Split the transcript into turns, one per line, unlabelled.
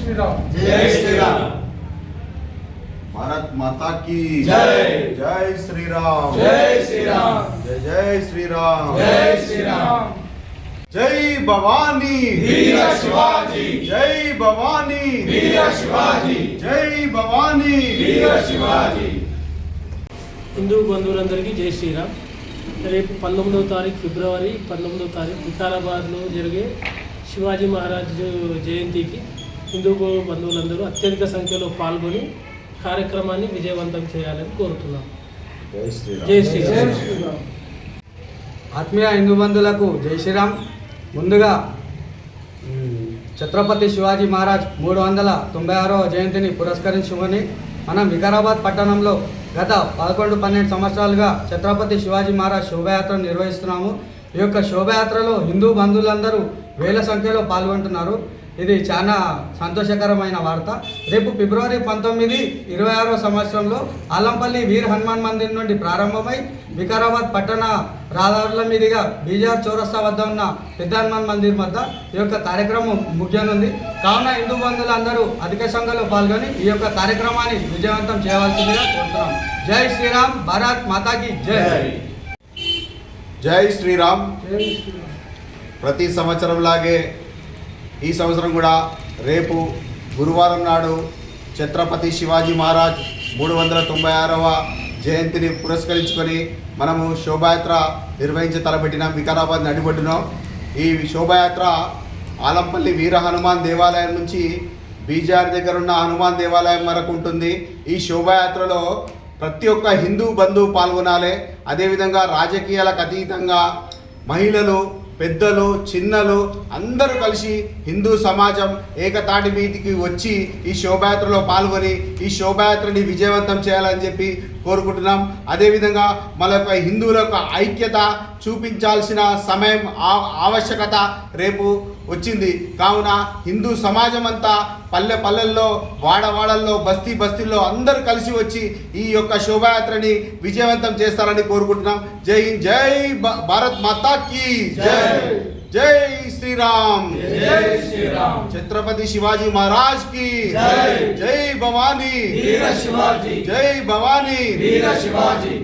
श्रीराम।
जय श्रीराम।
भारत माता की
जय।
जय श्रीराम।
जय श्रीराम।
जय जय श्रीराम।
जय श्रीराम।
जय भवानी
वीर शिवाजी।
जय भवानी
वीर शिवाजी।
जय भवानी
वीर शिवाजी।
హిందూ బంధువులందరికీ జై శ్రీరామ్. రేపు 19వ తారీఖు ఫిబ్రవరి 19వ తారీఖు వికారాబాద్లో జరిగే శివాజీ మహారాజ్ జయంతికి హిందూ బంధువులందరూ అత్యధిక సంఖ్యలో పాల్గొని కార్యక్రమాన్ని విజయవంతం చేయాలని కోరుతున్నాం.
జై శ్రీరామ్.
జై శ్రీరామ్.
ఆత్మీయ హిందూ బంధువులకు జై శ్రీరామ్. ముందుగా ఛత్రపతి శివాజీ మహారాజ్ 396వ జయంతిని పురస్కరించుకొని మనం వికారాబాద్ పట్టణంలో గత 11-12 సంవత్సరాలుగా ఛత్రపతి శివాజీ మహారాజ్ శోభయాత్ర నిర్వహిస్తున్నాము. ఈ యొక్క శోభయాత్రలో హిందూ బంధువులందరూ వేల సంఖ్యలో పాల్గొంటున్నారు. ఇది చాలా సంతోషకరమైన వార్త. రేపు ఫిబ్రవరి 19, 26వ సంవత్సరంలో ఆలంపల్లి వీర్ హనుమాన్ మందిర్ నుండి ప్రారంభమై వికారాబాద్ పట్టణ రహదారుల మీదుగా బీజార్ చౌరస్తా వద్ద ఉన్న పెద్ద హనుమాన్ మందిర్ వద్ద ఈ యొక్క కార్యక్రమం ముగియనుంది. కావున హిందూ బంధువులందరూ అధిక సంఖ్యలో పాల్గొని ఈ యొక్క కార్యక్రమాన్ని విజయవంతం చేయవలసిందిగా కోరుతున్నాం. జై శ్రీరామ్. భారత్ మాతాకి జై.
జై శ్రీరామ్. ప్రతి సంవత్సరం లాగే ఈ సంవత్సరం కూడా రేపు గురువారం నాడు ఛత్రపతి శివాజీ మహారాజ్ 396వ జయంతిని పురస్కరించుకొని మనము శోభాయాత్ర నిర్వహించి తలపెట్టినాం. వికారాబాద్ నడిబొడ్డునాం. ఈ శోభాయాత్ర ఆలంపల్లి వీర హనుమాన్ దేవాలయం నుంచి బీజార్ దగ్గర ఉన్న హనుమాన్ దేవాలయం వరకు ఉంటుంది. ఈ శోభాయాత్రలో ప్రతి ఒక్క హిందూ బంధువు పాల్గొనాలి. అదేవిధంగా రాజకీయాలకు అతీతంగా మహిళలు, పెద్దలు, చిన్నలు అందరూ కలిసి హిందూ సమాజం ఏకతాటి మీదికి వచ్చి ఈ శోభాయాత్రలో పాల్గొని ఈ శోభాయాత్రని విజయవంతం చేయాలని చెప్పి కోరుకుంటున్నాం. అదేవిధంగా మన యొక్క హిందువుల యొక్క ఐక్యత చూపించాల్సిన సమయం ఆవశ్యకత రేపు వచ్చింది. కావున హిందూ సమాజం అంతా పల్లె పల్లెల్లో, వాడవాడల్లో, బస్తీ బస్తీల్లో అందరూ కలిసి వచ్చి ఈ యొక్క శోభాయాత్రని విజయవంతం చేస్తారని కోరుకుంటున్నాం. జై హింద్. జై భారత్ మాతా కీ జై. జై శ్రీరామ్.
जय श्रीराम।
छत्रपति शिवाजी महाराज की जय. जय भवानी
वीर शिवाजी।
जय भवानी
वीर शिवाजी।